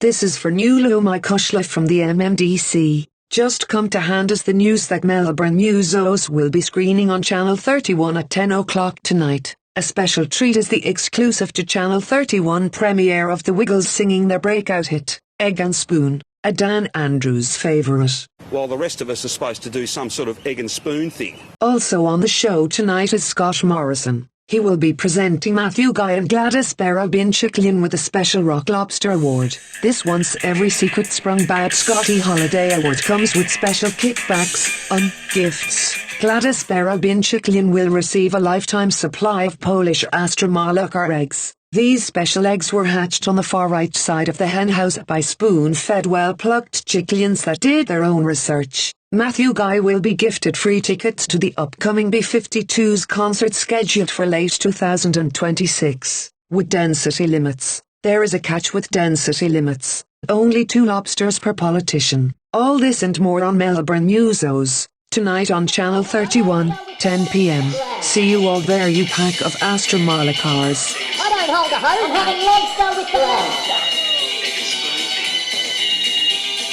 This is for Nulo Mykoshla from the MMDC. Just come to hand us the news that Melbourne Musos will be screening on Channel 31 at 10 o'clock tonight. A special treat is the exclusive to Channel 31 premiere of the Wiggles singing their breakout hit, Egg and Spoon, a Dan Andrews favourite. While the rest of us are supposed to do some sort of egg and spoon thing. Also on the show tonight is Scott Morrison. He will be presenting Matthew Guy and Gladys Berejiklian with a special Rock Lobster Award. This once every secret sprung bad Scotty Holiday Award comes with special kickbacks on gifts. Gladys Berejiklian will receive a lifetime supply of Polish Astromalakar eggs. These special eggs were hatched on the far right side of the henhouse by spoon-fed well-plucked chickens that did their own research. Matthew Guy will be gifted free tickets to the upcoming B-52's concert scheduled for late 2026. With density limits. There is a catch with density limits. Only 2 lobsters per politician. All this and more on Melbourne Musos. Tonight on Channel 31, 10 p.m. See you all there, you pack of Astromalakars. I don't hold a hose, I'm having lobster with the monster.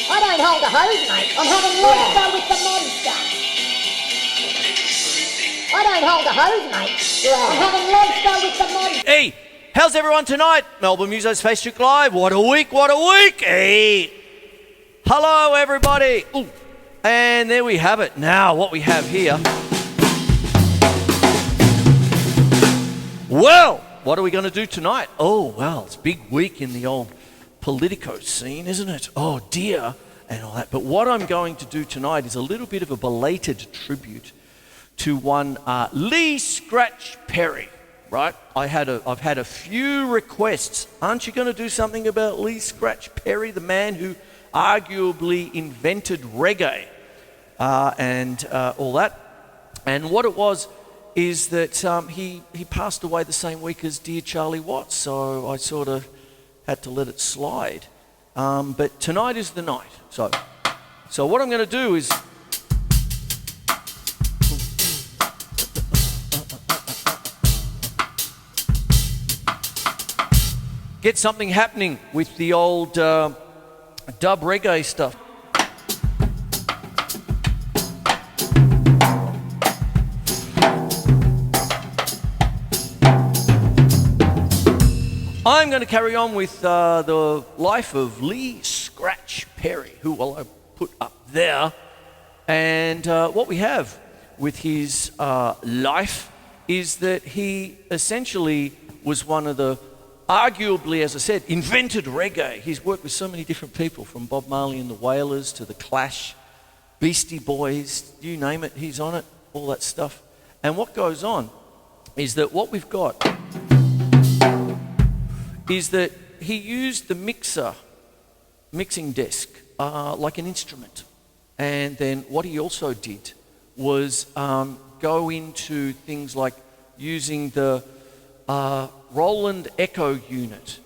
I don't hold a hose, mate, I'm having lobster with the monster. I don't hold a hose, mate, I'm having lobster with the monster. Hey, how's everyone tonight? Melbourne Musos Facebook Live. What a week, what a week. Hey, hello everybody. Ooh. And there we have it. Now, what we have here. Well, what are we going to do tonight? Oh, well, it's a big week in the old Politico scene, isn't it? Oh, dear, and all that. But what I'm going to do tonight is a little bit of a belated tribute to one Lee Scratch Perry, right? I've had a few requests. Aren't you going to do something about Lee Scratch Perry, the man who arguably invented reggae and all that? And what it was is that he passed away the same week as dear Charlie Watts, so I sort of had to let it slide. But tonight is the night. So what I'm going to do is get something happening with the old dub reggae stuff. I'm going to carry on with the life of Lee Scratch Perry, who I put up there. And what we have with his life is that he essentially was one of the, arguably, as I said, invented reggae. He's worked with so many different people, from Bob Marley and the Wailers to the Clash, Beastie Boys, you name it, he's on it, all that stuff. And what goes on is that what we've got is that he used the mixing desk, like an instrument. And then what he also did was go into things like using the Roland Echo unit.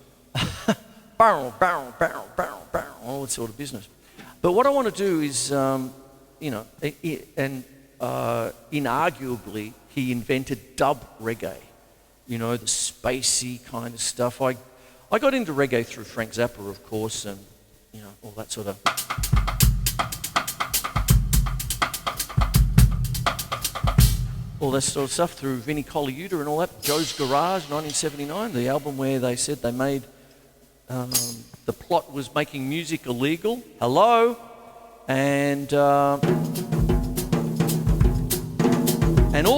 Barrel, barrel, barrel, barrel, barrel, all that sort of business. But what I want to do is, inarguably, he invented dub reggae. You know, the spacey kind of stuff. I got into reggae through Frank Zappa, of course, and, you know, all that sort of... all that sort of stuff through Vinnie Colaiuta and all that. Joe's Garage, 1979, the album where they said they made... the plot was making music illegal. Hello? And all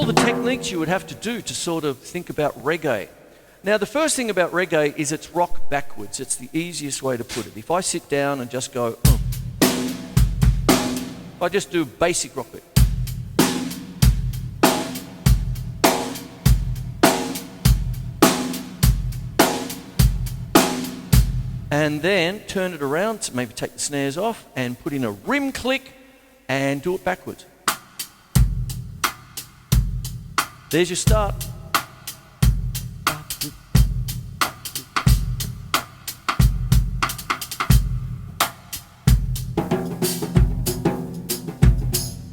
the techniques you would have to do to sort of think about reggae. Now, the first thing about reggae is it's rock backwards. It's the easiest way to put it. If I sit down and just go, if I just do basic rock bit. And then turn it around, maybe take the snares off and put in a rim click and do it backwards. There's your start.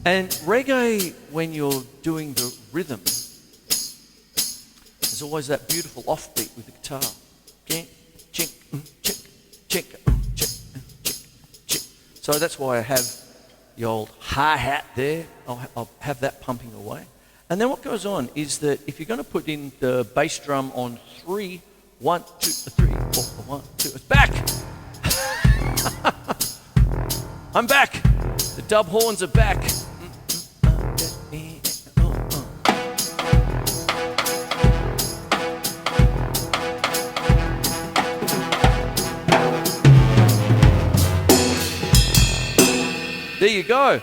And reggae, when you're doing the rhythm, there's always that beautiful offbeat with the guitar. Chink, chink, chink, chink, chink. So that's why I have the old hi-hat there. I'll have that pumping away. And then what goes on is that if you're going to put in the bass drum on 3, 1, 2, 3, 4, 1, 2, it's back! I'm back! The dub horns are back. There you go.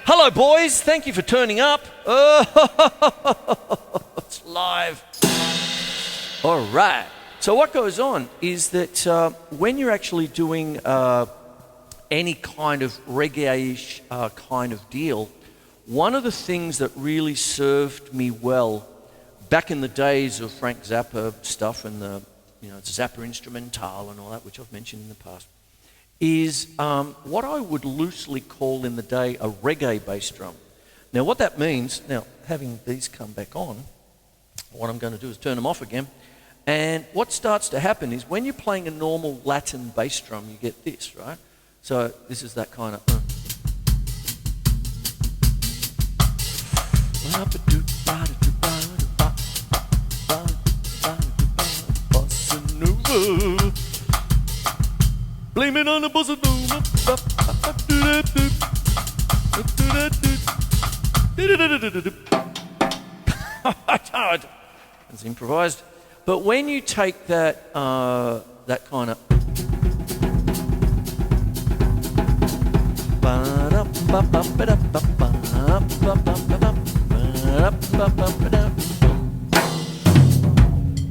Hello, boys. Thank you for turning up. Oh, it's live. All right. So what goes on is that when you're actually doing any kind of reggae-ish kind of deal, one of the things that really served me well back in the days of Frank Zappa stuff and the Zappa Instrumental and all that, which I've mentioned in the past, is what I would loosely call in the day a reggae bass drum. Now what that means, now having these come back on, what I'm going to do is turn them off again, and what starts to happen is when you're playing a normal Latin bass drum, you get this, right? So this is that kind of... Blame it on the bossa nova. It's improvised. But when you take that that kind of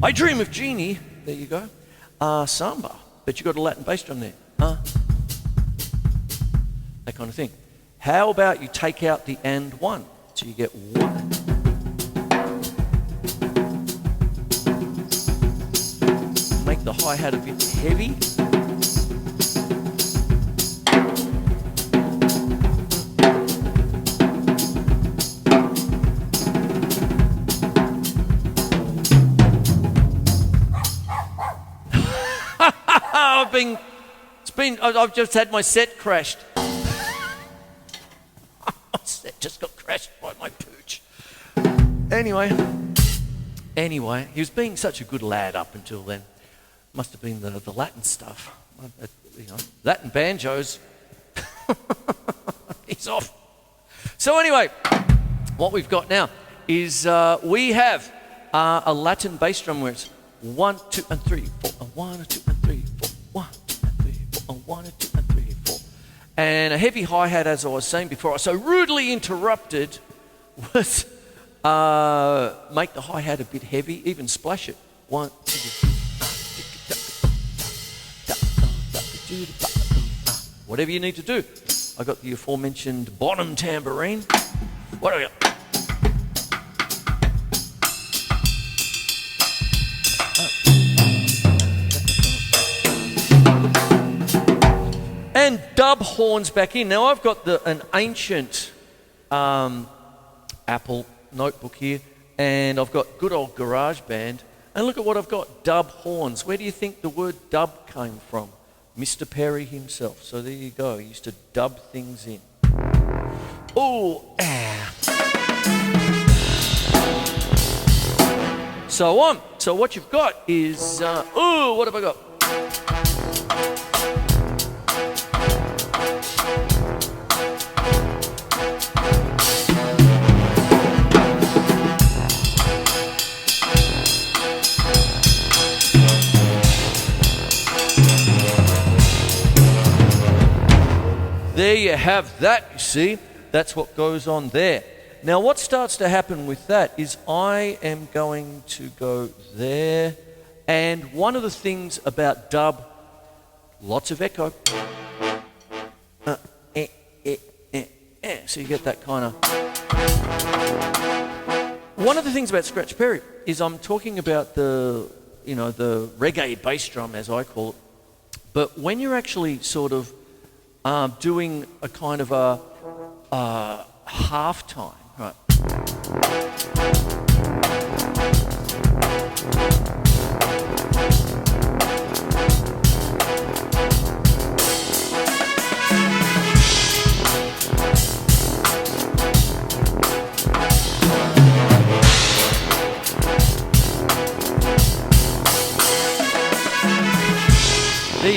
I Dream of Jeannie, there you go, samba. But you've got a Latin bass drum there. That kind of thing. How about you take out the and one? So you get one. Make the hi-hat a bit heavy. I've just had my set crashed. My set just got crashed by my pooch. Anyway, he was being such a good lad up until then. Must have been the Latin stuff. Latin banjos. He's off. So anyway, what we've got now is we have a Latin bass drum where it's 1, 2, and 3, 4, and 1, 2, and 3, 4, 1, 2, and 3, 4, and 1, 2, and 3, 4. And a heavy hi-hat, as I was saying before. I was so rudely interrupted with make the hi-hat a bit heavy, even splash it. 1, 2, 3. Whatever you need to do. I got the aforementioned bottom tambourine. What do we got? And dub horns back in. Now I've got an ancient Apple notebook here, and I've got good old GarageBand. And look at what I've got, dub horns. Where do you think the word dub came from? Mr. Perry himself. So there you go. He used to dub things in. Oh, so on. So what you've got is, what have I got? There you have that, you see. That's what goes on there. Now what starts to happen with that is I am going to go there, and one of the things about dub, lots of echo. So you get that kind of... One of the things about Scratch Perry is I'm talking about the reggae bass drum, as I call it, but when you're actually sort of doing a kind of a half time, right?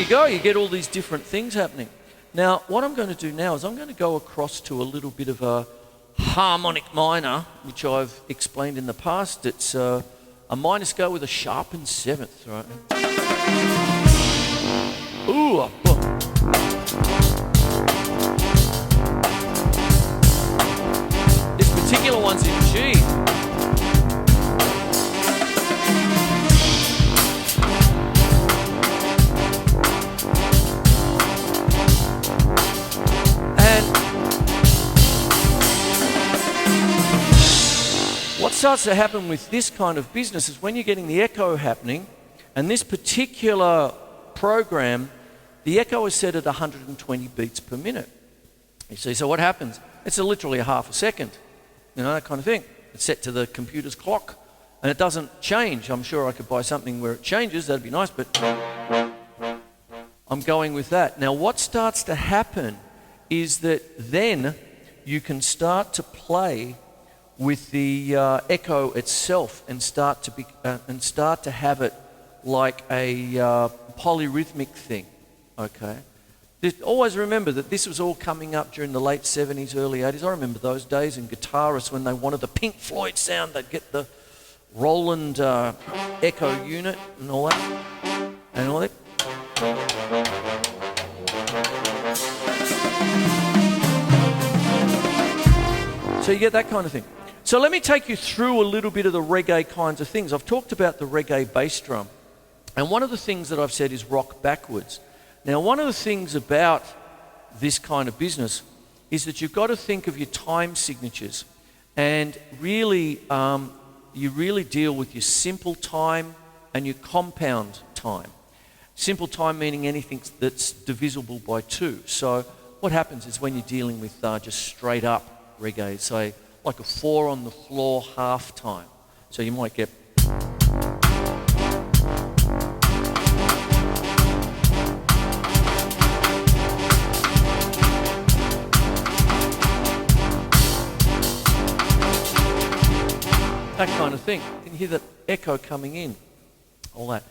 you go. You get all these different things happening. Now, what I'm going to do now is I'm going to go across to a little bit of a harmonic minor, which I've explained in the past. It's a minor scale with a sharpened seventh, right? Ooh, this particular one's in G. What starts to happen with this kind of business is when you're getting the echo happening, and this particular program, the echo is set at 120 beats per minute. You see, so what happens? It's literally a half a second, you know, that kind of thing. It's set to the computer's clock, and it doesn't change. I'm sure I could buy something where it changes, that'd be nice, but I'm going with that. Now, what starts to happen is that then you can start to play with the echo itself and start to have it like a polyrhythmic thing. Okay. Always remember that this was all coming up during the late 70s, early 80s. I remember those days, and guitarists, when they wanted the Pink Floyd sound, they'd get the Roland echo unit and all that. And all that. So you get that kind of thing. So let me take you through a little bit of the reggae kinds of things. I've talked about the reggae bass drum. And one of the things that I've said is rock backwards. Now, one of the things about this kind of business is that you've got to think of your time signatures. And really, you really deal with your simple time and your compound time. Simple time meaning anything that's divisible by 2. So what happens is when you're dealing with just straight up reggae, say like a 4 on the floor half time. So you might get that kind of thing. You can hear that echo coming in, all that.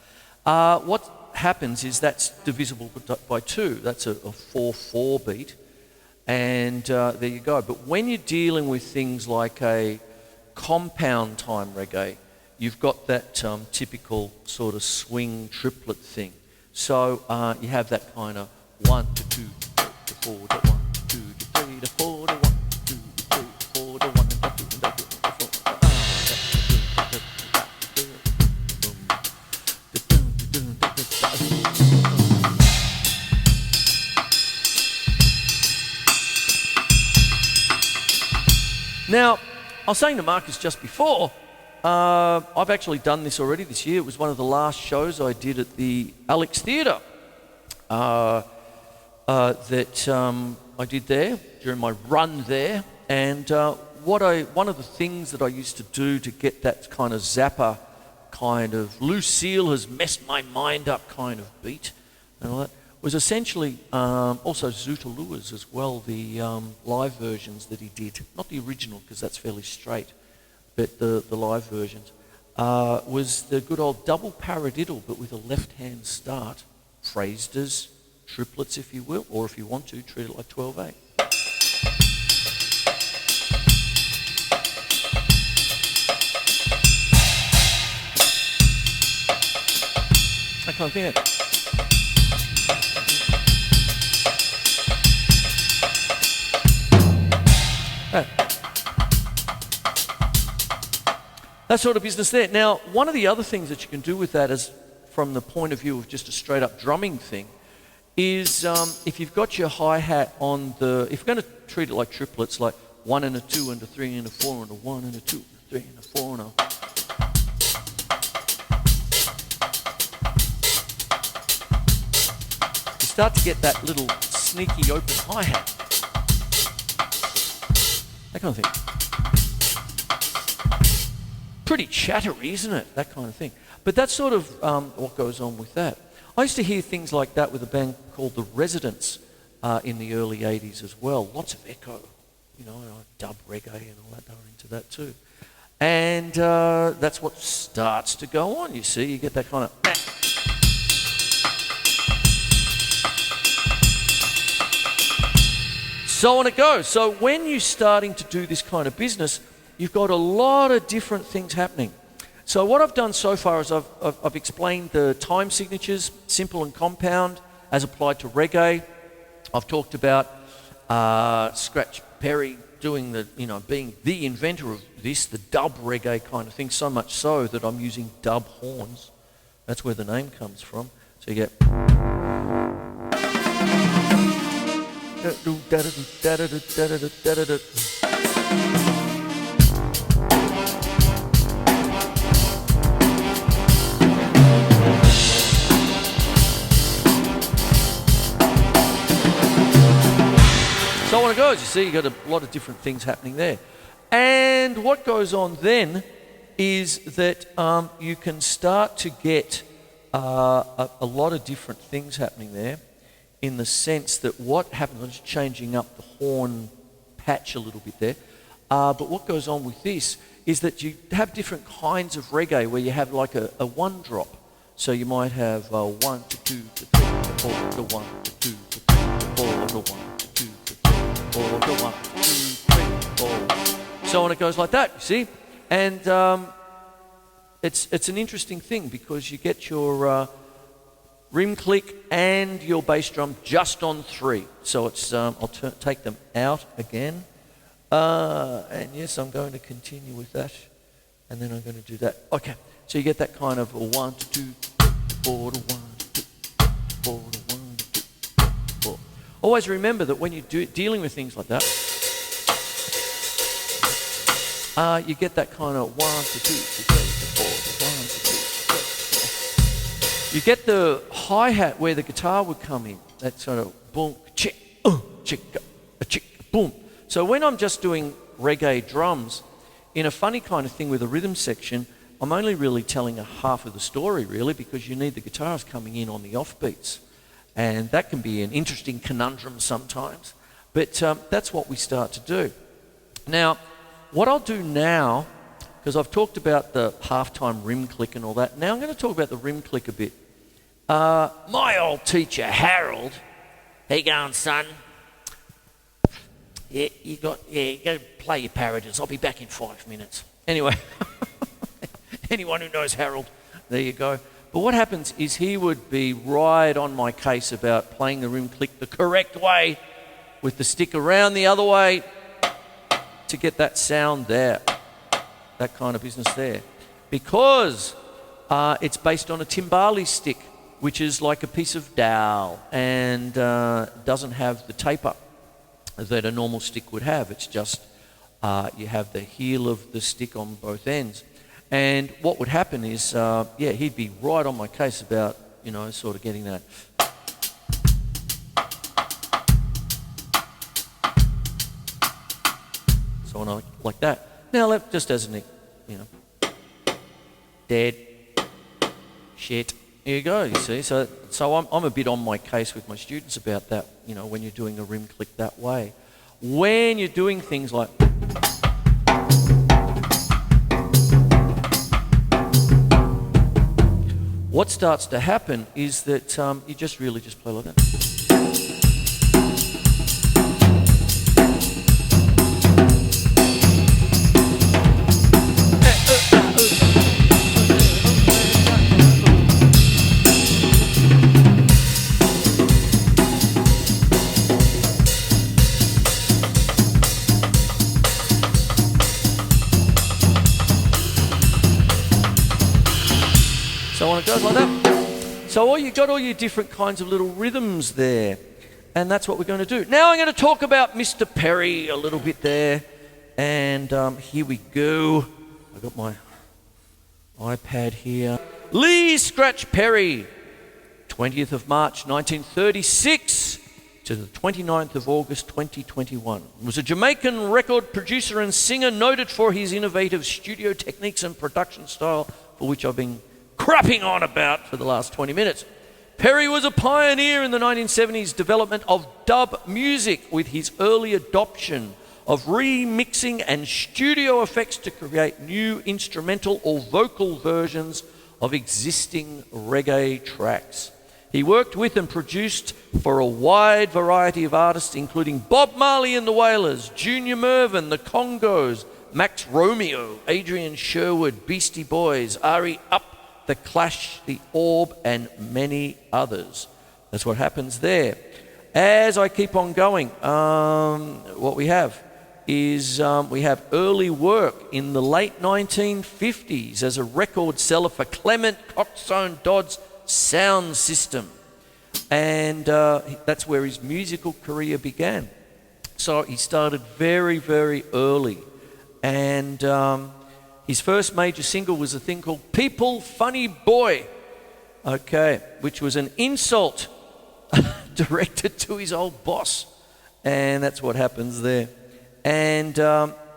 What happens is that's divisible by 2. That's a 4/4 beat. And there you go. But when you're dealing with things like a compound time reggae, you've got that typical sort of swing triplet thing. So you have that kind of 1 to 2 to 4 to 1 to 2 to 3 to 4 to 1 to 2 to 3 to 4 to 1 and 2 and 2 and 4. Now, I was saying to Marcus just before, I've actually done this already this year. It was one of the last shows I did at the Alex Theatre that I did there during my run there. And one of the things that I used to do to get that kind of Zappa kind of Lucille has messed my mind up kind of beat and all that was essentially also Zoota Lewis as well, the live versions that he did. Not the original, because that's fairly straight, but the live versions. Was the good old double paradiddle, but with a left-hand start, phrased as triplets, if you will, or if you want to, treat it like 12/8. That kind of thing. That sort of business there. Now, one of the other things that you can do with that is, from the point of view of just a straight up drumming thing, is if you've got your hi-hat on the, if you're going to treat it like triplets, like 1 and a 2 and a 3 and a 4 and a 1 and a 2 and a 3 and a 4 and a... You start to get that little sneaky open hi-hat. That kind of thing. Pretty chattery, isn't it? That kind of thing. But that's sort of what goes on with that. I used to hear things like that with a band called The Residents in the early 80s as well. Lots of echo, you know, dub reggae and all that. They were into that too. And that's what starts to go on, you see. You get that kind of... So on it goes. So when you're starting to do this kind of business, you've got a lot of different things happening. So what I've done so far is I've explained the time signatures, simple and compound, as applied to reggae. I've talked about Scratch Perry doing being the inventor of this, the dub reggae kind of thing, so much so that I'm using dub horns. That's where the name comes from. So you get... So on it goes. You see, you've got a lot of different things happening there. And what goes on then is that you can start to get a lot of different things happening there, in the sense that what happens, I'm just changing up the horn patch a little bit there, but what goes on with this is that you have different kinds of reggae where you have like a one drop. So you might have 1 to 2 to 3 to 4 to 1 to 2 to 3 to 4 to 1 to 2 to 3 to 4 to 1 to 2 3 4. So on it goes like that, you see? And it's an interesting thing because you get your rim click and your bass drum just on 3. So it's I'll take them out again. And yes, I'm going to continue with that. And then I'm going to do that. Okay, so you get that kind of 1 to 2 to 4 to 1 to 2 4 to 1 to 2 4. Always remember that when you're dealing with things like that, you get that kind of 1 to 2 to 3 to 4 to 1 to 2 to 3. You get the hi-hat where the guitar would come in. That sort of boom, chick, chick, chick, boom. So when I'm just doing reggae drums, in a funny kind of thing with a rhythm section, I'm only really telling a half of the story, really, because you need the guitars coming in on the offbeats. And that can be an interesting conundrum sometimes. But that's what we start to do. Now, what I'll do now, because I've talked about the halftime rim click and all that, now I'm going to talk about the rim click a bit. My old teacher, Harold, how you going, son? Yeah, you got to play your parodies. I'll be back in 5 minutes. Anyway, anyone who knows Harold, there you go. But what happens is he would be right on my case about playing the rim click the correct way, with the stick around the other way to get that sound there, that kind of business there. Because it's based on a timbali stick, which is like a piece of dowel and doesn't have the taper that a normal stick would have. It's just you have the heel of the stick on both ends. And what would happen is, he'd be right on my case about, sort of getting that. So on like that. Now, just as an, dead, shit. Here you go, you see. So I'm a bit on my case with my students about that, when you're doing a rim click that way. When you're doing things like... What starts to happen is that you just really just play like that. So on it goes like that. So you got all your different kinds of little rhythms there. And that's what we're going to do. Now I'm going to talk about Mr. Perry a little bit there. And here we go. I've got my iPad here. Lee Scratch Perry, 20th of March 1936 to the 29th of August 2021. Was a Jamaican record producer and singer noted for his innovative studio techniques and production style, for which I've been crapping on about for the last 20 minutes. Perry was a pioneer in the 1970s development of dub music, with his early adoption of remixing and studio effects to create new instrumental or vocal versions of existing reggae tracks. He worked with and produced for a wide variety of artists, including Bob Marley and the Wailers, Junior Murvin, the Congos, Max Romeo, Adrian Sherwood, Beastie Boys, Ari Up, The Clash, The Orb, and many others. That's what happens there. As I keep on going, what we have is we have early work in the late 1950s as a record seller for Clement Coxzone Dodd's sound system. And that's where his musical career began. So he started very, very early. And his first major single was a thing called People Funny Boy, okay, which was an insult directed to his old boss. And that's what happens there. And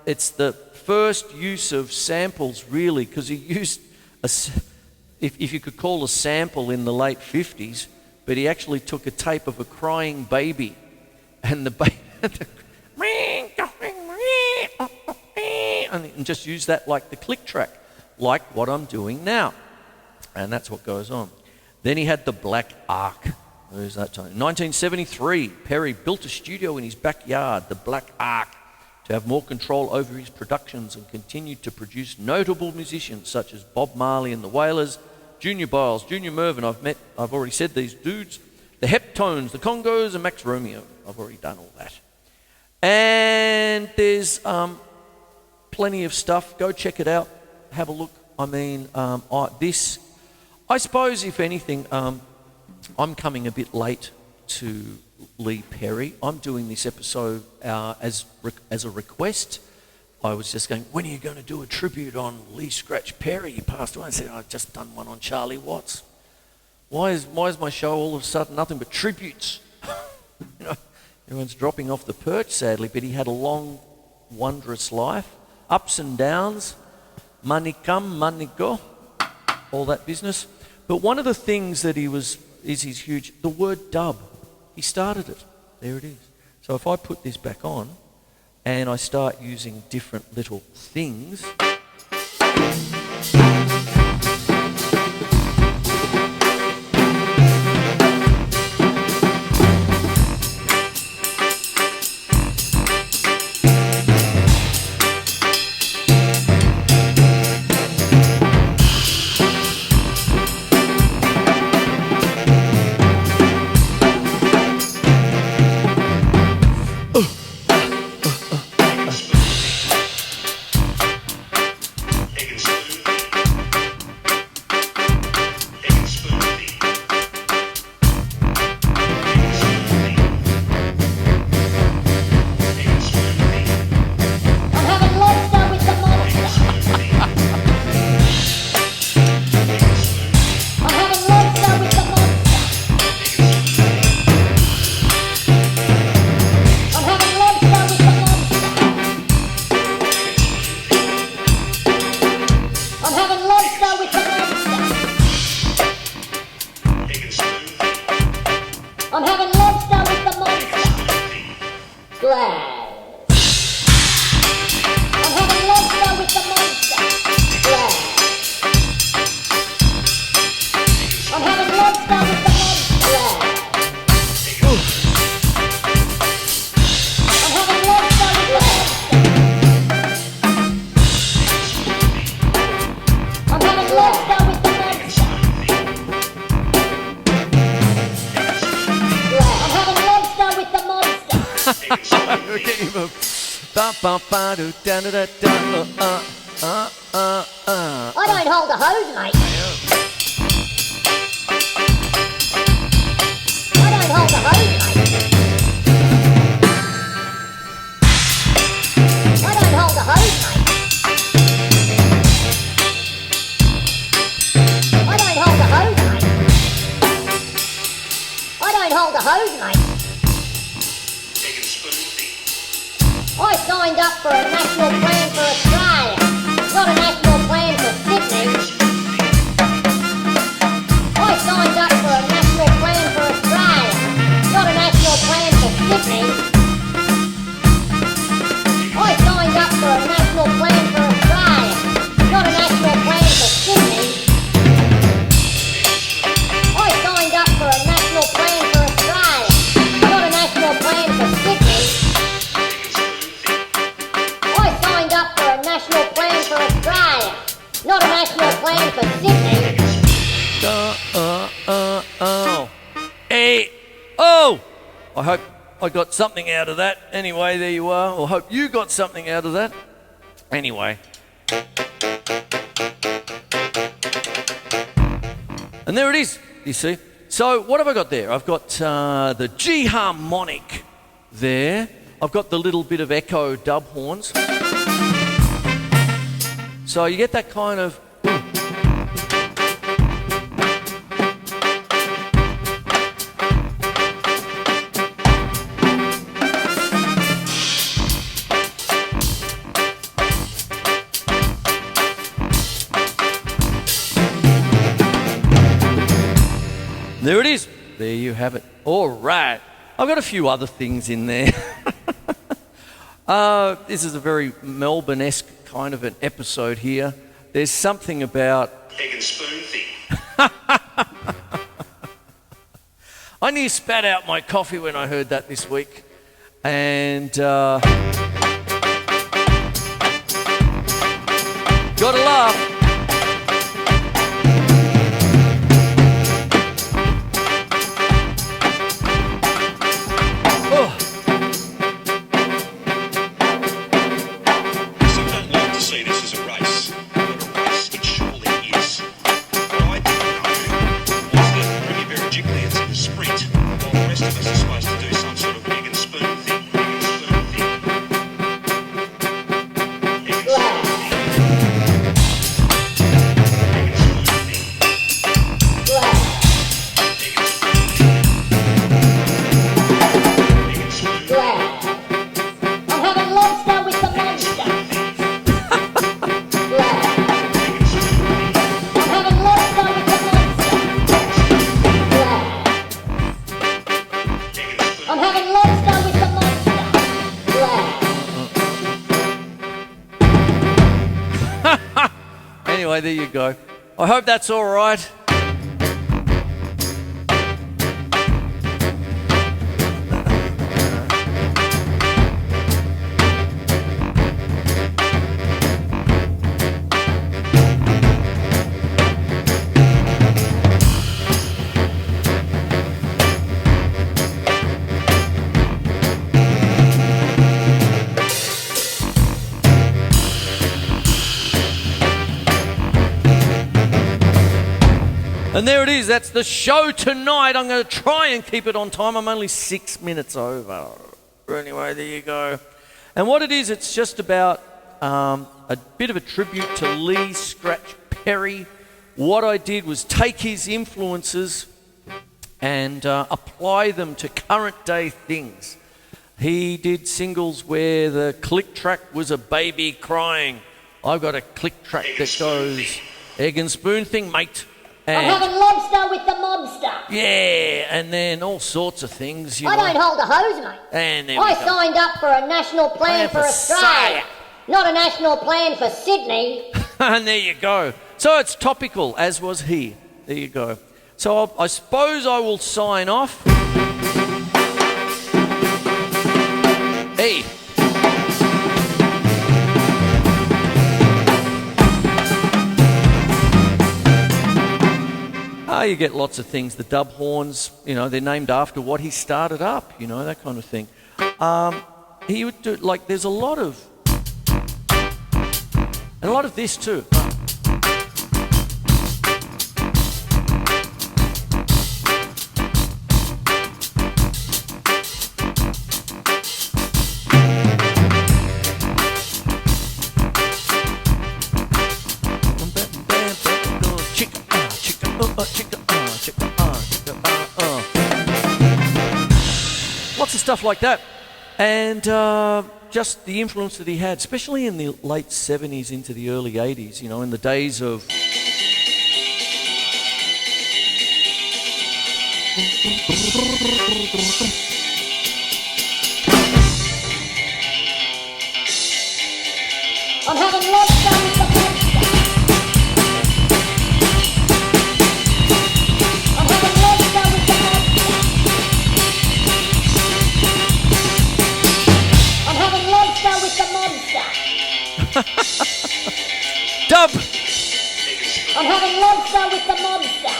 it's the first use of samples, really, because he used, if you could call a sample in the late 50s, but he actually took a tape of a crying baby, and the baby, and just used that like the click track, like what I'm doing now. And that's what goes on. Then he had the Black Ark. Where's that time? 1973, Perry built a studio in his backyard, the Black Ark, to have more control over his productions, and continued to produce notable musicians such as Bob Marley and the Wailers, Junior Biles, Junior Murvin, I've already said these dudes, the Heptones, the Congos, and Max Romeo. I've already done all that. And there's plenty of stuff. Go check it out. Have a look. I mean, I suppose, if anything, I'm coming a bit late to Lee Perry. I'm doing this episode as a request. I was just going, when are you going to do a tribute on Lee Scratch Perry? He passed away. I said, I've just done one on Charlie Watts. Why is my show all of a sudden nothing but tributes? You know, everyone's dropping off the perch, sadly, but he had a long, wondrous life, ups and downs, money come, money go, all that business. But one of the things that is his huge, the word dub. He started it. There it is. So if I put this back on and I start using different little things. I don't hold a hose, mate. I don't hold a hose, mate. I don't hold a hose, mate. I don't hold a hose, mate. I don't hold a hose, mate. I signed up for a national plan for Australia, not a national plan for Sydney. I signed up for a national plan for Australia, not a national plan for Sydney. I signed up for a national plan for Australia, not a national plan for Sydney. I signed up for a national I hope I got something out of that. Anyway, there you are. Or hope you got something out of that. Anyway. And there it is, you see. So what have I got there? I've got the G harmonic there. I've got the little bit of echo dub horns. So you get that kind of... There it is. There you have it. All right. I've got a few other things in there. This is a very Melbourne-esque kind of an episode here. There's something about... Egg and spoon thing. I nearly spat out my coffee when I heard that this week. And... gotta laugh. Anyway, there you go. I hope that's all right. And there it is. That's the show tonight. I'm going to try and keep it on time. I'm only 6 minutes over. Anyway, there you go. And what it is, it's just about a bit of a tribute to Lee Scratch Perry. What I did was take his influences and apply them to current day things. He did singles where the click track was a baby crying. I've got a click track that goes egg and spoon thing, mate. I'm having lobster with the mobster. Yeah, and then all sorts of things. I don't hold a hose, mate. And there I we go. signed up for a national plan for Australia, not a national plan for Sydney. And there you go. So it's topical, as was he. There you go. So I suppose I will sign off. Hey. You get lots of things. The dub horns, you know, they're named after what he started up, you know, that kind of thing. He would do, like, there's a lot of this too. Lots of stuff like that. And just the influence that he had, especially in the late 70s into the early 80s, you know, in the days of... I'm having lobster with the mobster. I'm having lobster with the mobster. I'm having lobster with the mobster. Dub! I'm having lobster with the mobster.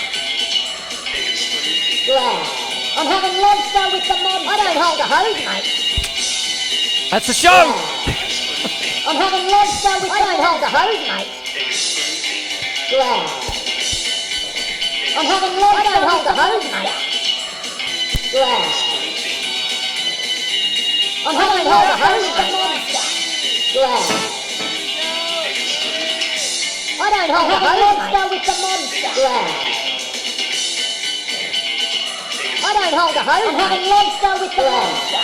Wow. I'm having lobster with the monster. I don't hold a hose, mate. That's the show. I'm having lobster with I don't hold a hose, mate. Yeah. I'm having lobster. I don't hold a hose, mate. Yeah. I'm having hold a hose, mate. Yeah. I don't hold a hose, mate. With the monster. Yeah. I don't hold a hose. I'm having lobster with the monster.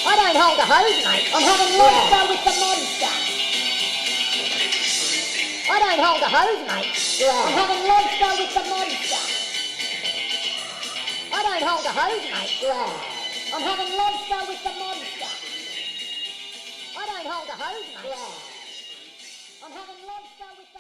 I don't hold a hose, mate. I'm having lobster with the monster. I don't hold a hose, mate. I'm having lobster with the monster. I don't hold a hose, mate. I'm having lobster with the monster. I don't hold a hose, mate. I'm having lobster with the